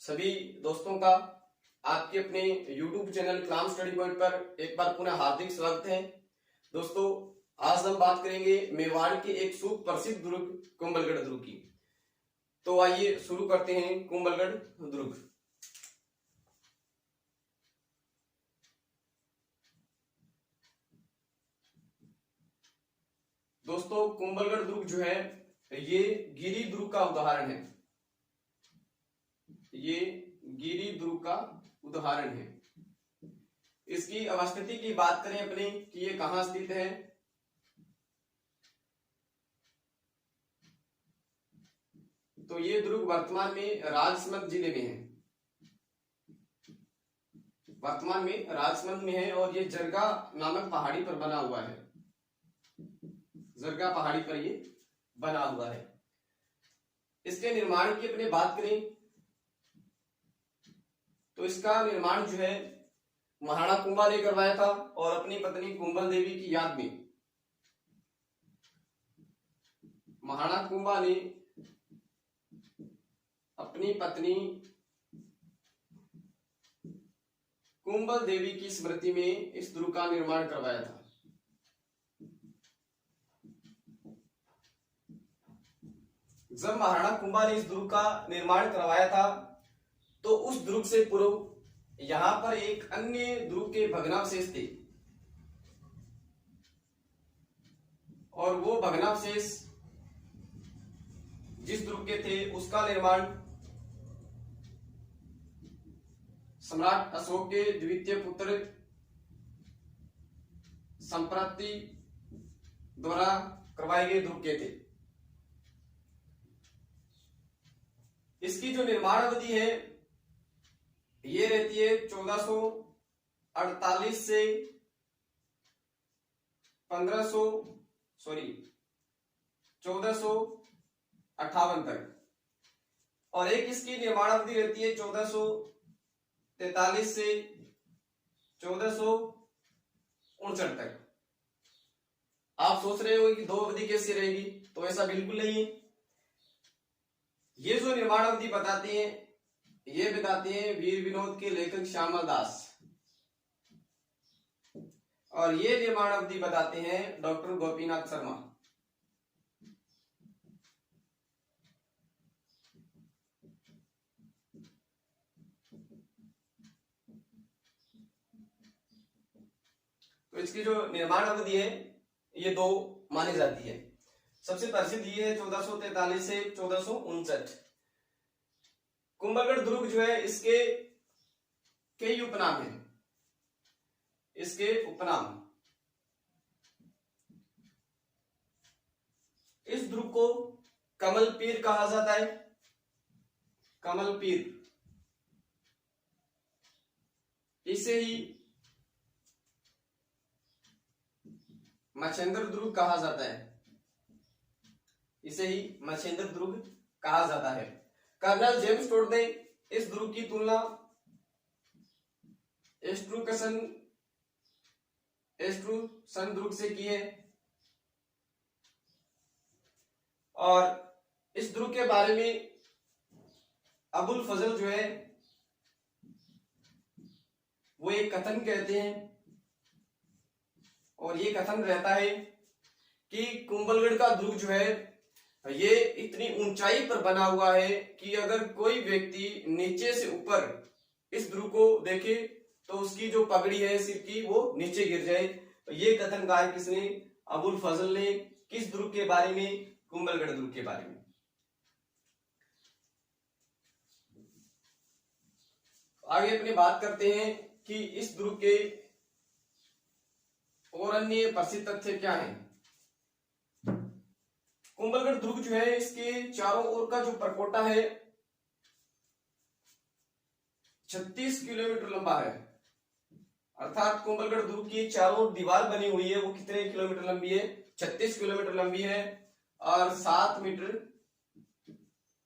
सभी दोस्तों का आपके अपने YouTube चैनल कलाम स्टडी पॉइंट पर एक बार पुनः हार्दिक स्वागत है। दोस्तों, आज हम बात करेंगे मेवाड़ के एक सुप्रसिद्ध दुर्ग कुंभलगढ़ दुर्ग की। तो आइए शुरू करते हैं कुंभलगढ़ दुर्ग। दोस्तों, कुंभलगढ़ दुर्ग जो है ये गिरी दुर्ग का उदाहरण है। ये गिरी दुर्ग का उदाहरण है। इसकी अवस्थिति की बात करें अपने कि ये कहां स्थित है, तो ये दुर्ग वर्तमान में राजसमंद जिले में है। वर्तमान में राजसमंद में है और ये जरगा नामक पहाड़ी पर बना हुआ है। जरगा पहाड़ी पर ये बना हुआ है। इसके निर्माण की अपने बात करें तो इसका निर्माण जो है महाराणा कुंभा ने करवाया था और अपनी पत्नी कुंभल देवी की याद में महाराणा कुंभा ने अपनी पत्नी कुंभल देवी की स्मृति में इस दुर्ग का निर्माण करवाया था। जब महाराणा कुंभा ने इस दुर्ग का निर्माण करवाया था तो उस दुर्ग से पूर्व यहां पर एक अन्य दुर्ग के भग्नावशेष थे और वो भग्नावशेष जिस दुर्ग के थे उसका निर्माण सम्राट अशोक के द्वितीय पुत्र संप्रति द्वारा करवाए गए दुर्ग के थे। इसकी जो निर्माण अवधि है ये रहती है 1448 से 1458 तक और एक इसकी निर्माण अवधि रहती है 1443 से 1459 तक। आप सोच रहे हो कि दो अवधि कैसे रहेगी, तो ऐसा बिल्कुल नहीं है। ये जो निर्माण अवधि बताते हैं ये बताते हैं वीर विनोद के लेखक श्यामल दास और ये निर्माण अवधि बताते हैं डॉक्टर गोपीनाथ शर्मा। तो इसकी जो निर्माण अवधि है ये दो मानी जाती है। सबसे प्रसिद्ध ये है 1443 से 1459। कुंभलगढ़ दुर्ग जो है इसके कई उपनाम हैं। इसके उपनाम, इस दुर्ग को कमल पीर कहा जाता है। कमल पीर, इसे ही मच्छेंद्र दुर्ग कहा जाता है। इसे ही मच्छेंद्र दुर्ग कहा जाता है। कर्नल जेम्स टोड ने इस दुर्ग की तुलना एस्ट्रूसन दुर्ग से की है और इस दुर्ग के बारे में अबुल फजल जो है वो एक कथन कहते हैं और ये कथन रहता है कि कुंभलगढ़ का दुर्ग जो है ये इतनी ऊंचाई पर बना हुआ है कि अगर कोई व्यक्ति नीचे से ऊपर इस दुर्ग को देखे तो उसकी जो पगड़ी है सिर की वो नीचे गिर जाए। तो ये कथन कहा है किसने? अबुल फजल ने। किस दुर्ग के बारे में? कुंभलगढ़ दुर्ग के बारे में। आगे अपनी बात करते हैं कि इस दुर्ग के और अन्य प्रसिद्ध तथ्य क्या हैं। कुंभलगढ़ दुर्ग जो है इसके चारों ओर का जो परकोटा है 36 किलोमीटर लंबा है। अर्थात कुंभलगढ़ दुर्ग की चारों दीवार बनी हुई है वो कितने किलोमीटर लंबी है? 36 किलोमीटर लंबी है और 7 मीटर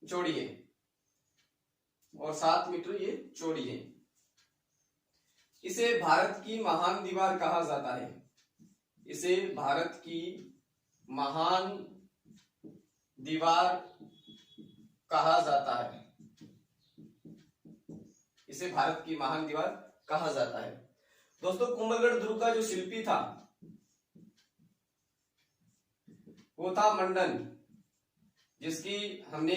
चौड़ी है और 7 मीटर ये चौड़ी है। इसे भारत की महान दीवार कहा जाता है। इसे भारत की महान दीवार कहा जाता है। इसे भारत की महान दीवार कहा जाता है। दोस्तों, कुंभलगढ़ दुर्ग का जो शिल्पी था वो था मंडन, जिसकी हमने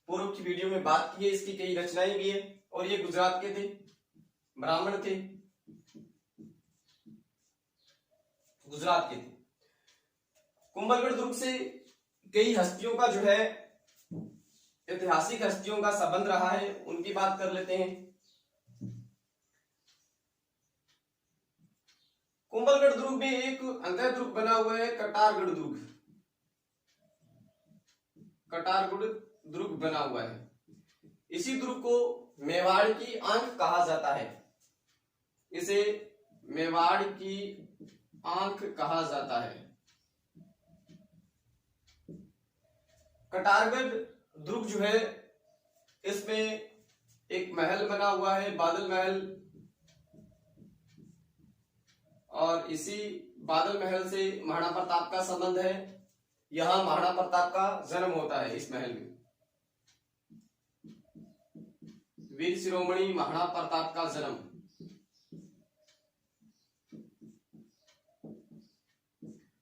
पूर्व की वीडियो में बात की है। इसकी कई रचनाएं भी है और ये गुजरात के थे, ब्राह्मण थे, गुजरात के थे। कुंभलगढ़ दुर्ग से कई हस्तियों का जो है, ऐतिहासिक हस्तियों का संबंध रहा है, उनकी बात कर लेते हैं। कुंभलगढ़ दुर्ग में एक अंतः दुर्ग बना हुआ है, कटारगढ़ दुर्ग। कटारगढ़ दुर्ग बना हुआ है। इसी दुर्ग को मेवाड़ की आंख कहा जाता है। इसे मेवाड़ की आंख कहा जाता है। कटारगढ़ दुर्ग जो है, इसमें एक महल बना हुआ है, बादल महल, और इसी बादल महल से महाराणा प्रताप का संबंध है। यहां महाराणा प्रताप का जन्म होता है। इस महल में वीर शिरोमणि महाराणा प्रताप का जन्म।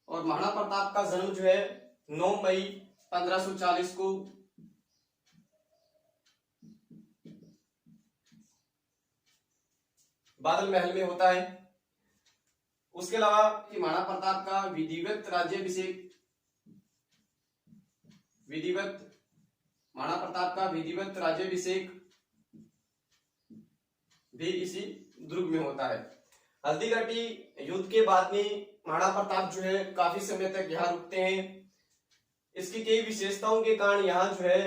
और महाराणा प्रताप का जन्म जो है 9 मई 1540 को बादल महल में होता है। उसके अलावा कि महाराणा प्रताप का विधिवत राज्याभिषेक, महाराणा प्रताप का विधिवत राज्याभिषेक भी इसी दुर्ग में होता है। हल्दीघाटी युद्ध के बाद में महाराणा प्रताप जो है काफी समय तक यहाँ रुकते हैं। इसकी कई विशेषताओं के कारण यहाँ जो है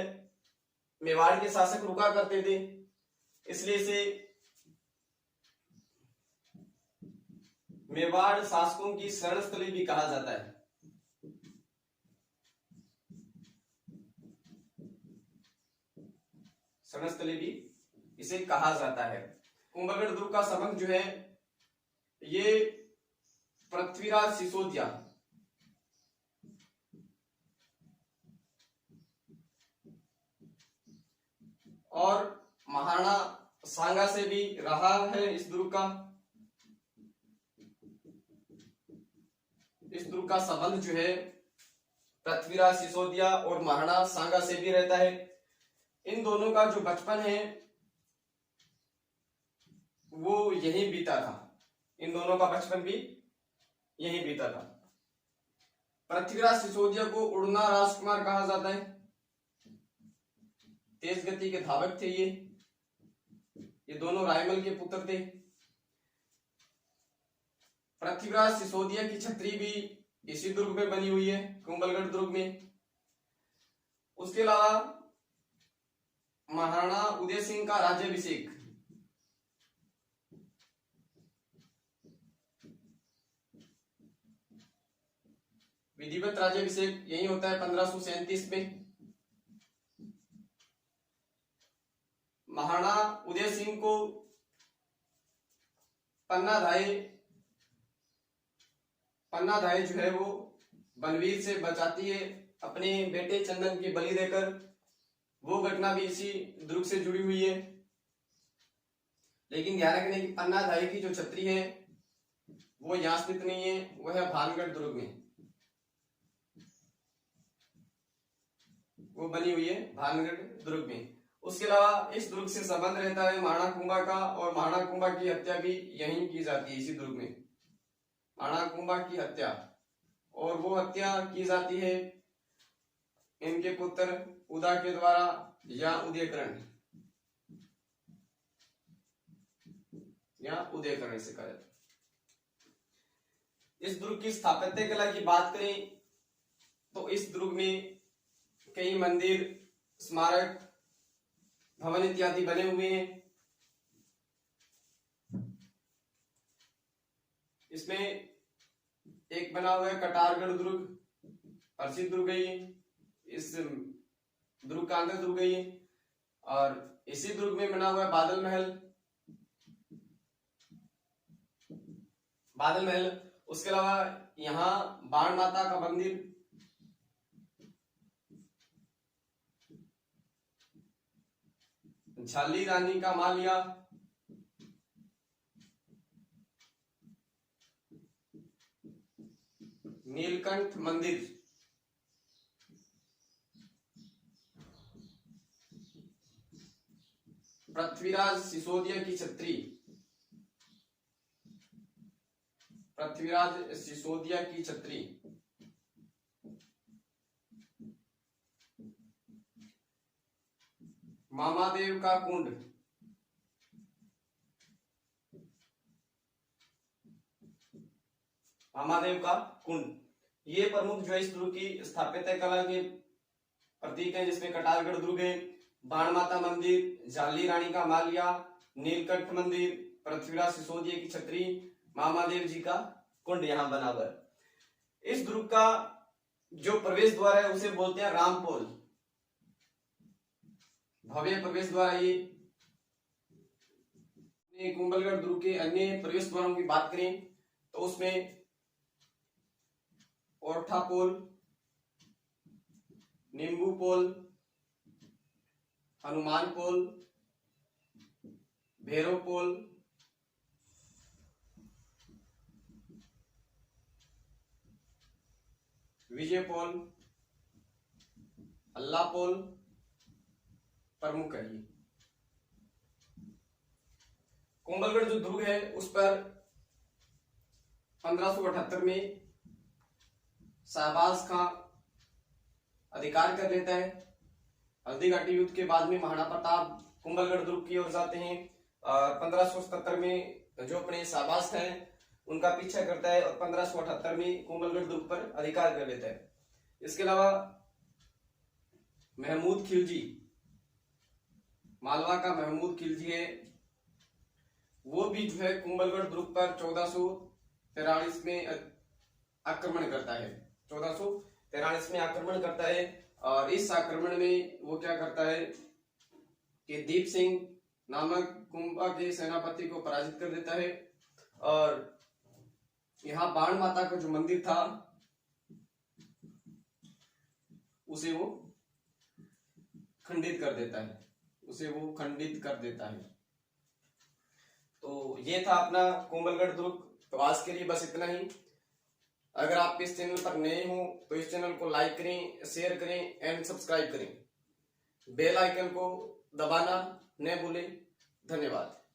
मेवाड़ के शासक रुका करते थे, इसलिए इसे मेवाड़ शासकों की शरणस्थली भी कहा जाता है। शरणस्थली भी इसे कहा जाता है। कुंभलगढ़ दुर्ग का संबंध जो है ये पृथ्वीराज सिसोदिया और महाराणा सांगा से भी रहा है। इस दुर्ग का संबंध जो है पृथ्वीराज सिसोदिया और महाराणा सांगा से भी रहता है। इन दोनों का जो बचपन है वो यहीं बीता था। इन दोनों का बचपन भी यहीं बीता था। पृथ्वीराज सिसोदिया को उड़ना राजकुमार कहा जाता है। तेज गति के धावक थे ये दोनों रायमल के पुत्र थे। पृथ्वीराज सिसोदिया की छतरी भी इसी दुर्ग में बनी हुई है, कुंभलगढ़ दुर्ग में। उसके अलावा महाराणा उदय सिंह का राज्याभिषेक विधिवत राज्याभिषेक यही होता है 1537 में। महाराणा उदय सिंह को पन्ना धाय जो है वो बनवीर से बचाती है, अपने बेटे चंदन की बलि देकर। वो घटना भी इसी दुर्ग से जुड़ी हुई है। लेकिन ध्यान रखने की पन्ना धाय की जो छतरी है वो यहां स्थित नहीं है, वो है भानगढ़ दुर्ग में, वो बनी हुई है भानगढ़ दुर्ग में। उसके अलावा इस दुर्ग से संबंध रहता है महाराणा कुंभा का, और महाराणा कुंभा की हत्या भी यहीं की जाती है, इसी दुर्ग में महाराणा कुंभा की हत्या। और वो हत्या की जाती है इनके पुत्र उदा के द्वारा या उदयकरण से कहा जाता है। इस दुर्ग की स्थापत्य कला की बात करें तो इस दुर्ग में कई मंदिर, स्मारक, भवन इत्यादि बने हुए हैं। इसमें एक बना हुआ है कटारगढ़ दुर्ग, प्रसिद्ध दुर्ग है ये। इस दुर्ग का अंदर दुर्ग है ये। और इसी दुर्ग में बना हुआ है बादल महल। उसके अलावा यहाँ बाण माता का मंदिर, झाली रानी का मालिया, नीलकंठ मंदिर, पृथ्वीराज सिसोदिया की छतरी, पृथ्वीराज सिसोदिया की छतरी, मामादेव का कुंड, मामादेव का कुंड। ये प्रमुख जो है इस दुर्ग की स्थापत्य कला के प्रतीक हैं, जिसमें कटारगढ़ दुर्ग है, बाण माता मंदिर, झाली रानी का मालिया, नीलकंठ मंदिर, पृथ्वीराज सिसोदिया की छतरी, मामादेव जी का कुंड यहाँ बना हुआ है। इस दुर्ग का जो प्रवेश द्वार है उसे बोलते हैं रामपोल, भव्य प्रवेश द्वार है ये। कुंभलगढ़ दुर्ग के अन्य प्रवेश द्वारों की बात करें तो उसमें ओरठा पोल, नींबू पोल, हनुमान पोल, भैरव पोल, विजय पोल, अल्लाह पोल प्रमुख है। ये कुंभलगढ़ जो दुर्ग है उस पर 1578 में शाहबाज खां अधिकार कर लेता है। हल्दी घाटी युद्ध के बाद में महाराणा प्रताप कुंभलगढ़ दुर्ग की ओर जाते हैं और 1577 में जो अपने शाहबाज थे उनका पीछा करता है और 1578 में कुंभलगढ़ दुर्ग पर अधिकार कर लेता है। इसके अलावा महमूद खिलजी, मालवा का महमूद खिलजी है, वो भी जो है कुंभलगढ़ दुर्ग पर 1443 में आक्रमण करता है। 1443 में आक्रमण करता है और इस आक्रमण में वो क्या करता है कि दीप सिंह नामक कुंभा के सेनापति को पराजित कर देता है और यहाँ बाण माता का जो मंदिर था उसे वो खंडित कर देता है, तो ये था अपना कुंभलगढ़ दुर्ग। तो आज के लिए बस इतना ही। अगर आप इस चैनल पर नए हो तो इस चैनल को लाइक करें, शेयर करें एंड सब्सक्राइब करें। बेल आइकन को दबाना न भूलें। धन्यवाद।